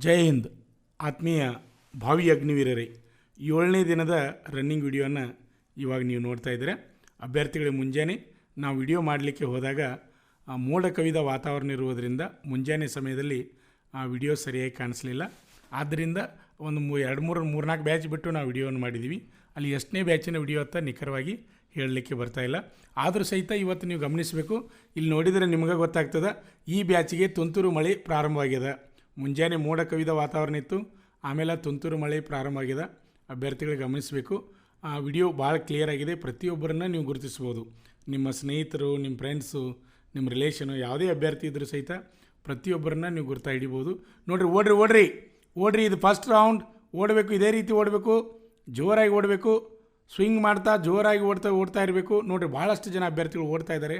ಜೈ ಹಿಂದ್. ಆತ್ಮೀಯ ಭಾವಿ ಅಗ್ನಿವೀರರೇ, 7ನೇ ದಿನದ ರನ್ನಿಂಗ್ ವಿಡಿಯೋನ ಇವಾಗ ನೀವು ನೋಡ್ತಾ ಇದ್ದೀರ. ಅಭ್ಯರ್ಥಿಗಳಿಗೆ ಮುಂಜಾನೆ ನಾವು ವಿಡಿಯೋ ಮಾಡಲಿಕ್ಕೆ ಹೋದಾಗ ಮೋಡ ಕವಿದ ವಾತಾವರಣ ಇರುವುದರಿಂದ ಮುಂಜಾನೆ ಸಮಯದಲ್ಲಿ ಆ ವಿಡಿಯೋ ಸರಿಯಾಗಿ ಕಾಣಿಸಲಿಲ್ಲ. ಆದ್ದರಿಂದ ಒಂದು 2-3-4 ಬ್ಯಾಚ್ ಬಿಟ್ಟು ನಾವು ವಿಡಿಯೋವನ್ನು ಮಾಡಿದ್ದೀವಿ. ಅಲ್ಲಿ ಎಷ್ಟನೇ ಬ್ಯಾಚಿನ ವಿಡಿಯೋ ಅಂತ ನಿಖರವಾಗಿ ಹೇಳಲಿಕ್ಕೆ ಬರ್ತಾಯಿಲ್ಲ. ಆದರೂ ಸಹಿತ ಇವತ್ತು ನೀವು ಗಮನಿಸಬೇಕು. ಇಲ್ಲಿ ನೋಡಿದರೆ ನಿಮಗೆ ಗೊತ್ತಾಗ್ತದೆ, ಈ ಬ್ಯಾಚಿಗೆ ತುಂತುರು ಮಳೆ ಪ್ರಾರಂಭವಾಗಿದೆ. ಮುಂಜಾನೆ ಮೋಡ ಕವಿದ ವಾತಾವರಣ ಇತ್ತು, ಆಮೇಲೆ ತುಂತುರು ಮಳೆ ಪ್ರಾರಂಭ ಆಗಿದೆ. ಅಭ್ಯರ್ಥಿಗಳಿಗೆ ಗಮನಿಸಬೇಕು. ಆ ವಿಡಿಯೋ ಭಾಳ ಕ್ಲಿಯರ್ ಆಗಿದೆ. ಪ್ರತಿಯೊಬ್ಬರನ್ನ ನೀವು ಗುರುತಿಸ್ಬೋದು. ನಿಮ್ಮ ಸ್ನೇಹಿತರು, ನಿಮ್ಮ ಫ್ರೆಂಡ್ಸು, ನಿಮ್ಮ ರಿಲೇಷನು, ಯಾವುದೇ ಅಭ್ಯರ್ಥಿ ಇದ್ದರೂ ಸಹಿತ ಪ್ರತಿಯೊಬ್ಬರನ್ನ ನೀವು ಗುರ್ತಾ ಹಿಡಿಬೋದು. ಓಡ್ರಿ ಇದು ಫಸ್ಟ್ ರೌಂಡ್. ಓಡಬೇಕು, ಇದೇ ರೀತಿ ಓಡಬೇಕು, ಜೋರಾಗಿ ಓಡಬೇಕು, ಸ್ವಿಂಗ್ ಮಾಡ್ತಾ ಜೋರಾಗಿ ಓಡ್ತಾ ಇರಬೇಕು. ನೋಡಿರಿ, ಭಾಳಷ್ಟು ಜನ ಅಭ್ಯರ್ಥಿಗಳು ಓಡ್ತಾ ಇದ್ದಾರೆ.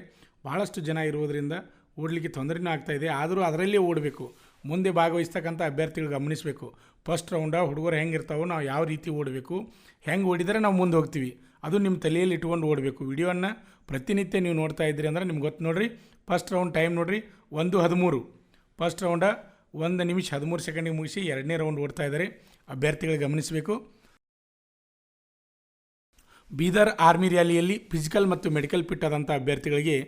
ಭಾಳಷ್ಟು ಜನ ಇರುವುದರಿಂದ ಓಡಲಿಕ್ಕೆ ತೊಂದರೆನೂ ಆಗ್ತಾಯಿದೆ. ಆದರೂ ಅದರಲ್ಲೇ ಓಡಬೇಕು. ಮುಂದೆ ಭಾಗವಹಿಸ್ತಕ್ಕಂಥ ಅಭ್ಯರ್ಥಿಗಳು ಗಮನಿಸಬೇಕು. ಫಸ್ಟ್ ರೌಂಡ ಹುಡುಗರು ಹೆಂಗಿರ್ತಾವೋ ನಾವು ಯಾವ ರೀತಿ ಓಡಬೇಕು, ಹೆಂಗೆ ಓಡಿದರೆ ನಾವು ಮುಂದೆ ಹೋಗ್ತೀವಿ, ಅದು ನಿಮ್ಮ ತಲೆಯಲ್ಲಿ ಇಟ್ಕೊಂಡು ಓಡಬೇಕು. ವಿಡಿಯೋನ ಪ್ರತಿನಿತ್ಯ ನೀವು ನೋಡ್ತಾ ಇದ್ದೀರಿ ಅಂದ್ರೆ ನಿಮ್ಗೆ ಗೊತ್ತು. ನೋಡಿರಿ, ಫಸ್ಟ್ ರೌಂಡ್ ಟೈಮ್ ನೋಡಿರಿ 1:13. ಫಸ್ಟ್ ರೌಂಡ 1 ನಿಮಿಷ 13 ಸೆಕೆಂಡಿಗೆ ಮುಗಿಸಿ 2ನೇ ರೌಂಡ್ ಓಡ್ತಾ ಇದ್ದಾರೆ. ಅಭ್ಯರ್ಥಿಗಳಿಗೆ ಗಮನಿಸಬೇಕು. ಬೀದರ್ ಆರ್ಮಿ ರ್ಯಾಲಿಯಲ್ಲಿ ಫಿಸಿಕಲ್ ಮತ್ತು ಮೆಡಿಕಲ್ ಫಿಟ್ ಆದಂಥ ಅಭ್ಯರ್ಥಿಗಳಿಗೆ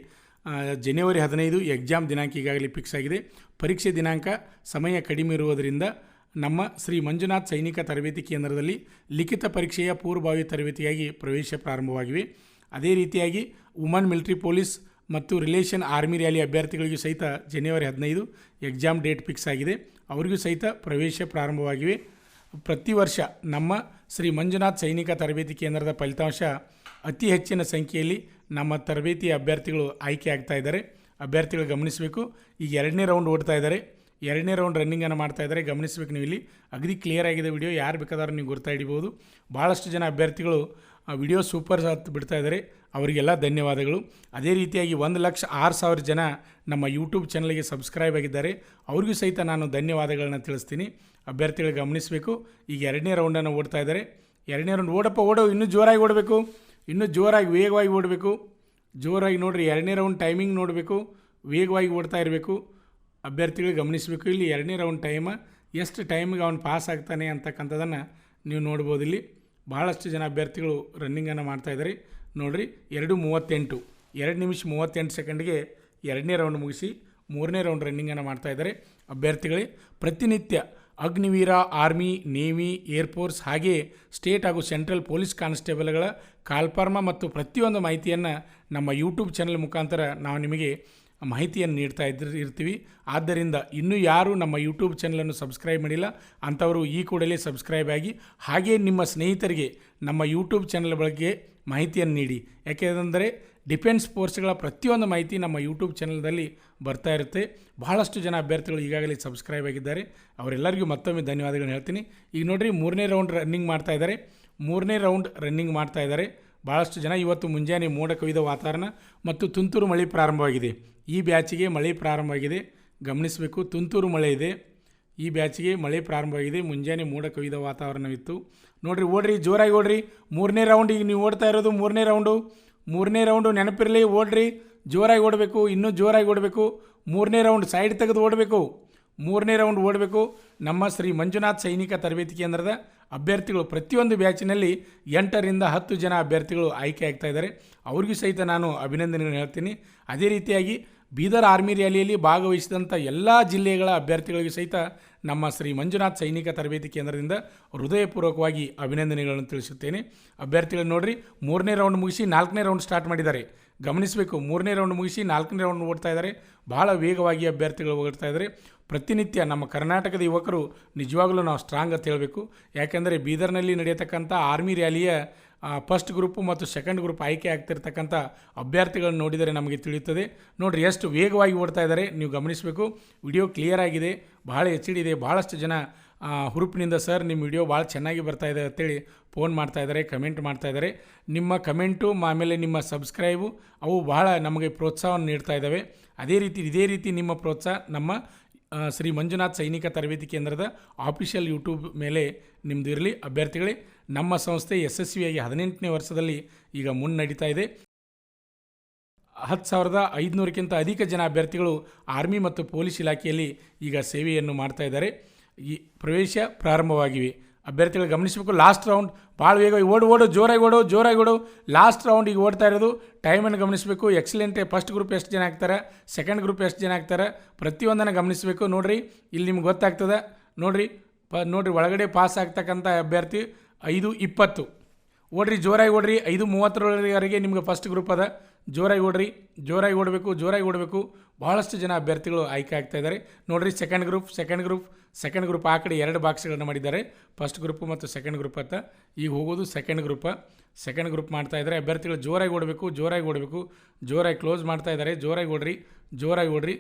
ಜನವರಿ 15 ಎಕ್ಸಾಮ್ ದಿನಾಂಕ ಈಗಾಗಲೇ ಫಿಕ್ಸ್ ಆಗಿದೆ. ಪರೀಕ್ಷೆ ದಿನಾಂಕ ಸಮಯ ಕಡಿಮೆ ಇರುವುದರಿಂದ ನಮ್ಮ ಶ್ರೀ ಮಂಜುನಾಥ್ ಸೈನಿಕ ತರಬೇತಿ ಕೇಂದ್ರದಲ್ಲಿ ಲಿಖಿತ ಪರೀಕ್ಷೆಯ ಪೂರ್ವಭಾವಿ ತರಬೇತಿಯಾಗಿ ಪ್ರವೇಶ ಪ್ರಾರಂಭವಾಗಿವೆ. ಅದೇ ರೀತಿಯಾಗಿ ವುಮನ್ ಮಿಲಿಟರಿ ಪೊಲೀಸ್ ಮತ್ತು ರಿಲೇಷನ್ ಆರ್ಮಿ ರ್ಯಾಲಿ ಅಭ್ಯರ್ಥಿಗಳಿಗೂ ಸಹಿತ ಜನವರಿ 15 ಎಕ್ಸಾಮ್ ಡೇಟ್ ಫಿಕ್ಸ್ ಆಗಿದೆ. ಅವರಿಗೂ ಸಹಿತ ಪ್ರವೇಶ ಪ್ರಾರಂಭವಾಗಿವೆ. ಪ್ರತಿ ವರ್ಷ ನಮ್ಮ ಶ್ರೀ ಮಂಜುನಾಥ್ ಸೈನಿಕ ತರಬೇತಿ ಕೇಂದ್ರದ ಫಲಿತಾಂಶ ಅತಿ ಹೆಚ್ಚಿನ ಸಂಖ್ಯೆಯಲ್ಲಿ ನಮ್ಮ ತರಬೇತಿ ಅಭ್ಯರ್ಥಿಗಳು ಆಯ್ಕೆ ಆಗ್ತಾ ಇದ್ದಾರೆ. ಅಭ್ಯರ್ಥಿಗಳು ಗಮನಿಸಬೇಕು. ಈಗ 2ನೇ ರೌಂಡ್ ಓಡ್ತಾ ಇದ್ದಾರೆ. 2ನೇ ರೌಂಡ್ ರನ್ನಿಂಗನ್ನು ಮಾಡ್ತಾ ಇದ್ದಾರೆ. ಗಮನಿಸಬೇಕು. ನೀವು ಇಲ್ಲಿ ಅಗದಿ ಕ್ಲಿಯರ್ ಆಗಿದೆ ವಿಡಿಯೋ. ಯಾರು ಬೇಕಾದರೂ ನೀವು ಗುರ್ತಾ ಹಿಡಿಬೋದು. ಭಾಳಷ್ಟು ಜನ ಅಭ್ಯರ್ಥಿಗಳು ವಿಡಿಯೋ ಸೂಪರ್ ಹತ್ತು ಬಿಡ್ತಾ ಇದ್ದಾರೆ. ಅವರಿಗೆಲ್ಲ ಧನ್ಯವಾದಗಳು. ಅದೇ ರೀತಿಯಾಗಿ 1,06,000 ಜನ ನಮ್ಮ ಯೂಟ್ಯೂಬ್ ಚಾನಲ್ಗೆ ಸಬ್ಸ್ಕ್ರೈಬ್ ಆಗಿದ್ದಾರೆ. ಅವ್ರಿಗೂ ಸಹಿತ ನಾನು ಧನ್ಯವಾದಗಳನ್ನ ತಿಳಿಸ್ತೀನಿ. ಅಭ್ಯರ್ಥಿಗಳು ಗಮನಿಸಬೇಕು. ಈಗ 2ನೇ ರೌಂಡನ್ನು ಓಡ್ತಾ ಇದ್ದಾರೆ. 2ನೇ ರೌಂಡ್ ಓಡೋ, ಇನ್ನೂ ಜೋರಾಗಿ ಓಡಬೇಕು, ಇನ್ನೂ ಜೋರಾಗಿ ವೇಗವಾಗಿ ಓಡಬೇಕು. ಜೋರಾಗಿ ನೋಡಿರಿ, 2ನೇ ರೌಂಡ್ ಟೈಮಿಂಗ್ ನೋಡಬೇಕು, ವೇಗವಾಗಿ ಓಡ್ತಾ ಇರಬೇಕು. ಅಭ್ಯರ್ಥಿಗಳು ಗಮನಿಸಬೇಕು. ಇಲ್ಲಿ 2ನೇ ರೌಂಡ್ ಎಷ್ಟು ಟೈಮಿಗೆ ಅವನು ಪಾಸ್ ಆಗ್ತಾನೆ ಅಂತಕ್ಕಂಥದ್ದನ್ನು ನೀವು ನೋಡ್ಬೋದು. ಇಲ್ಲಿ ಭಾಳಷ್ಟು ಜನ ಅಭ್ಯರ್ಥಿಗಳು ರನ್ನಿಂಗನ್ನು ಮಾಡ್ತಾಯಿದ್ದಾರೆ. ನೋಡಿರಿ, 2:38 2 ನಿಮಿಷ 38 ಸೆಕೆಂಡ್ಗೆ 2ನೇ ರೌಂಡ್ ಮುಗಿಸಿ 3ನೇ ರೌಂಡ್ ರನ್ನಿಂಗನ್ನು ಮಾಡ್ತಾಯಿದ್ದಾರೆ. ಅಭ್ಯರ್ಥಿಗಳೇ, ಪ್ರತಿನಿತ್ಯ ಅಗ್ನಿವೀರ, ಆರ್ಮಿ, ನೇವಿ, ಏರ್ಫೋರ್ಸ್ ಹಾಗೆ ಸ್ಟೇಟ್ ಹಾಗೂ ಸೆಂಟ್ರಲ್ ಪೊಲೀಸ್ ಕಾನ್ಸ್ಟೇಬಲ್ಗಳ ಕಾಲ್ಫಾರ್ಮ ಮತ್ತು ಪ್ರತಿಯೊಂದು ಮಾಹಿತಿಯನ್ನು ನಮ್ಮ ಯೂಟ್ಯೂಬ್ ಚಾನಲ್ ಮುಖಾಂತರ ನಾವು ನಿಮಗೆ ಮಾಹಿತಿಯನ್ನು ನೀಡ್ತಾ ಇರ್ತೀವಿ. ಆದ್ದರಿಂದ ಇನ್ನೂ ಯಾರು ನಮ್ಮ ಯೂಟ್ಯೂಬ್ ಚಾನಲನ್ನು ಸಬ್ಸ್ಕ್ರೈಬ್ ಮಾಡಿಲ್ಲ ಅಂಥವರು ಈ ಕೂಡಲೇ ಸಬ್ಸ್ಕ್ರೈಬ್ ಆಗಿ, ಹಾಗೇ ನಿಮ್ಮ ಸ್ನೇಹಿತರಿಗೆ ನಮ್ಮ ಯೂಟ್ಯೂಬ್ ಚಾನಲ್ ಬಗ್ಗೆ ಮಾಹಿತಿಯನ್ನು ನೀಡಿ. ಯಾಕೆಂದರೆ ಡಿಫೆನ್ಸ್ ಫೋರ್ಸ್ಗಳ ಪ್ರತಿಯೊಂದು ಮಾಹಿತಿ ನಮ್ಮ ಯೂಟ್ಯೂಬ್ ಚಾನಲ್ದಲ್ಲಿ ಬರ್ತಾ ಇರುತ್ತೆ. ಬಹಳಷ್ಟು ಜನ ಅಭ್ಯರ್ಥಿಗಳು ಈಗಾಗಲೇ ಸಬ್ಸ್ಕ್ರೈಬ್ ಆಗಿದ್ದಾರೆ. ಅವರೆಲ್ಲರಿಗೂ ಮತ್ತೊಮ್ಮೆ ಧನ್ಯವಾದಗಳು ಹೇಳ್ತೀನಿ. ಈಗ ನೋಡಿರಿ, 3ನೇ ರೌಂಡ್ ರನ್ನಿಂಗ್ ಮಾಡ್ತಾ ಇದ್ದಾರೆ. 3ನೇ ರೌಂಡ್ ರನ್ನಿಂಗ್ ಮಾಡ್ತಾ ಇದ್ದಾರೆ. ಭಾಳಷ್ಟು ಜನ ಇವತ್ತು ಮುಂಜಾನೆ ಮೋಡ ಕವಿದ ವಾತಾವರಣ ಮತ್ತು ತುಂತುರು ಮಳೆ ಪ್ರಾರಂಭವಾಗಿದೆ. ಈ ಬ್ಯಾಚಿಗೆ ಮಳೆ ಪ್ರಾರಂಭವಾಗಿದೆ. ಗಮನಿಸಬೇಕು, ತುಂತುರು ಮಳೆ ಇದೆ. ಈ ಬ್ಯಾಚಿಗೆ ಮಳೆ ಪ್ರಾರಂಭವಾಗಿದೆ. ಮುಂಜಾನೆ ಮೋಡ ಕವಿದ ವಾತಾವರಣವಿತ್ತು. ಓಡ್ರಿ ಜೋರಾಗಿ ಓಡ್ರಿ. 3ನೇ ರೌಂಡ್ ಈಗ ನೀವು ಓಡ್ತಾ ಇರೋದು 3ನೇ ರೌಂಡು ನೆನಪಿರಲಿ. ಓಡ್ರಿ, ಜೋರಾಗಿ ಓಡಬೇಕು, ಇನ್ನೂ ಜೋರಾಗಿ ಓಡಬೇಕು. 3ನೇ ರೌಂಡ್ ಸೈಡ್ ತೆಗೆದು ಓಡಬೇಕು. 3ನೇ ರೌಂಡ್ ಓಡಬೇಕು. ನಮ್ಮ ಶ್ರೀ ಮಂಜುನಾಥ್ ಸೈನಿಕ ತರಬೇತಿ ಕೇಂದ್ರದ ಅಭ್ಯರ್ಥಿಗಳು ಪ್ರತಿಯೊಂದು ಬ್ಯಾಚಿನಲ್ಲಿ 8ರಿಂದ 10 ಜನ ಅಭ್ಯರ್ಥಿಗಳು ಆಯ್ಕೆ ಆಗ್ತಾ ಇದ್ದಾರೆ. ಅವ್ರಿಗೂ ಸಹಿತ ನಾನು ಅಭಿನಂದನೆಗಳನ್ನು ಹೇಳ್ತೀನಿ. ಅದೇ ರೀತಿಯಾಗಿ ಬೀದರ್ ಆರ್ಮಿ ರ್ಯಾಲಿಯಲ್ಲಿ ಭಾಗವಹಿಸಿದಂಥ ಎಲ್ಲ ಜಿಲ್ಲೆಗಳ ಅಭ್ಯರ್ಥಿಗಳಿಗೂ ಸಹಿತ ನಮ್ಮ ಶ್ರೀ ಮಂಜುನಾಥ್ ಸೈನಿಕ ತರಬೇತಿ ಕೇಂದ್ರದಿಂದ ಹೃದಯಪೂರ್ವಕವಾಗಿ ಅಭಿನಂದನೆಗಳನ್ನು ತಿಳಿಸುತ್ತೇನೆ. ಅಭ್ಯರ್ಥಿಗಳು ನೋಡಿರಿ, 3ನೇ ರೌಂಡ್ ಮುಗಿಸಿ 4ನೇ ರೌಂಡ್ ಸ್ಟಾರ್ಟ್ ಮಾಡಿದ್ದಾರೆ. ಗಮನಿಸಬೇಕು, 3ನೇ ರೌಂಡ್ ಮುಗಿಸಿ 4ನೇ ರೌಂಡ್ ಓಡ್ತಾ ಇದ್ದಾರೆ. ಭಾಳ ವೇಗವಾಗಿ ಅಭ್ಯರ್ಥಿಗಳು ಓಡ್ತಾ ಇದ್ದಾರೆ. ಪ್ರತಿನಿತ್ಯ ನಮ್ಮ ಕರ್ನಾಟಕದ ಯುವಕರು ನಿಜವಾಗಲೂ ನಾವು ಸ್ಟ್ರಾಂಗ್ ಅಂತ ಹೇಳಬೇಕು. ಯಾಕೆಂದರೆ ಬೀದರ್ನಲ್ಲಿ ನಡೆಯತಕ್ಕಂಥ ಆರ್ಮಿ ರ್ಯಾಲಿಯ ಫಸ್ಟ್ ಗ್ರೂಪ್ ಮತ್ತು ಸೆಕೆಂಡ್ ಗ್ರೂಪ್ ಆಯ್ಕೆ ಆಗ್ತಿರ್ತಕ್ಕಂಥ ಅಭ್ಯರ್ಥಿಗಳನ್ನು ನೋಡಿದರೆ ನಮಗೆ ತಿಳಿಯುತ್ತದೆ. ನೋಡಿರಿ, ಎಷ್ಟು ವೇಗವಾಗಿ ಓಡ್ತಾ ಇದ್ದಾರೆ ನೀವು ಗಮನಿಸಬೇಕು. ವಿಡಿಯೋ ಕ್ಲಿಯರ್ ಆಗಿದೆ, ಭಾಳ HD ಇದೆ. ಭಾಳಷ್ಟು ಜನ ಹುರುಪಿನಿಂದ ಸರ್ ನಿಮ್ಮ ವಿಡಿಯೋ ಭಾಳ ಚೆನ್ನಾಗಿ ಬರ್ತಾಯಿದೆ ಅಂತೇಳಿ ಫೋನ್ ಮಾಡ್ತಾಯಿದ್ದಾರೆ, ಕಮೆಂಟ್ ಮಾಡ್ತಾಯಿದ್ದಾರೆ. ನಿಮ್ಮ ಕಮೆಂಟು ಆಮೇಲೆ ನಿಮ್ಮ ಸಬ್ಸ್ಕ್ರೈಬು ಅವು ಭಾಳ ನಮಗೆ ಪ್ರೋತ್ಸಾಹವನ್ನು ನೀಡ್ತಾ ಇದ್ದಾವೆ. ಇದೇ ರೀತಿ ನಿಮ್ಮ ಪ್ರೋತ್ಸಾಹ ನಮ್ಮ ಶ್ರೀ ಮಂಜುನಾಥ್ ಸೈನಿಕ ತರಬೇತಿ ಕೇಂದ್ರದ ಆಫಿಷಿಯಲ್ ಯೂಟ್ಯೂಬ್ ಮೇಲೆ ನಿಮ್ಮದು ಇರಲಿ. ಅಭ್ಯರ್ಥಿಗಳೇ, ನಮ್ಮ ಸಂಸ್ಥೆ ಯಶಸ್ವಿಯಾಗಿ 18ನೇ ವರ್ಷದಲ್ಲಿ ಈಗ ಮುನ್ನಡೀತಾ ಇದೆ. 10,500ಕ್ಕಿಂತ ಅಧಿಕ ಜನ ಅಭ್ಯರ್ಥಿಗಳು ಆರ್ಮಿ ಮತ್ತು ಪೊಲೀಸ್ ಇಲಾಖೆಯಲ್ಲಿ ಈಗ ಸೇವೆಯನ್ನು ಮಾಡ್ತಾ ಇದ್ದಾರೆ. ಈ ಪ್ರವೇಶ ಪ್ರಾರಂಭವಾಗಿವೆ. ಅಭ್ಯರ್ಥಿಗಳು ಗಮನಿಸಬೇಕು. ಲಾಸ್ಟ್ ರೌಂಡ್ ಭಾಳ ವೇಗವಾಗಿ ಓಡು ಜೋರಾಗಿ ಓಡು. ಲಾಸ್ಟ್ ರೌಂಡ್ ಈಗ ಓಡ್ತಾ ಇರೋದು. ಟೈಮನ್ನು ಗಮನಿಸಬೇಕು. ಎಕ್ಸಲೆಂಟ್. ಫಸ್ಟ್ ಗ್ರೂಪ್ ಎಷ್ಟು ಜನ ಆಗ್ತಾರೆ, ಸೆಕೆಂಡ್ ಗ್ರೂಪ್ ಎಷ್ಟು ಜನ ಆಗ್ತಾರೆ, ಪ್ರತಿಯೊಂದನ್ನು ಗಮನಿಸಬೇಕು. ನೋಡಿರಿ, ಇಲ್ಲಿ ನಿಮ್ಗೆ ಗೊತ್ತಾಗ್ತದೆ. ನೋಡಿರಿ ಒಳಗಡೆ ಪಾಸ್ ಆಗ್ತಕ್ಕಂಥ ಅಭ್ಯರ್ಥಿ 5:20. ಓಡ್ರಿ, ಜೋರಾಗಿ ಓಡ್ರಿ. 5:30ವರೆಗೆ ನಿಮ್ಗೆ ಫಸ್ಟ್ ಗ್ರೂಪ್ ಅದ. ಜೋರಾಗಿ ಓಡಬೇಕು. ಭಾಳಷ್ಟು ಜನ ಅಭ್ಯರ್ಥಿಗಳು ಆಯ್ಕೆ ಆಗ್ತಾ ಇದ್ದಾರೆ. ನೋಡಿರಿ, ಸೆಕೆಂಡ್ ಗ್ರೂಪ್ ಆ ಕಡೆ 2 ಬಾಕ್ಸ್ಗಳನ್ನು ಮಾಡಿದ್ದಾರೆ. ಫಸ್ಟ್ ಗ್ರೂಪ್ ಮತ್ತು ಸೆಕೆಂಡ್ ಗ್ರೂಪ್ ಅಂತ. ಈಗ ಹೋಗೋದು ಸೆಕೆಂಡ್ ಗ್ರೂಪ್ ಮಾಡ್ತಾ ಇದ್ದಾರೆ. ಅಭ್ಯರ್ಥಿಗಳು ಜೋರಾಗಿ ಓಡಬೇಕು. ಜೋರಾಗಿ ಕ್ಲೋಸ್ ಮಾಡ್ತಾ ಇದ್ದಾರೆ. ಜೋರಾಗಿ ಓಡ್ರಿ.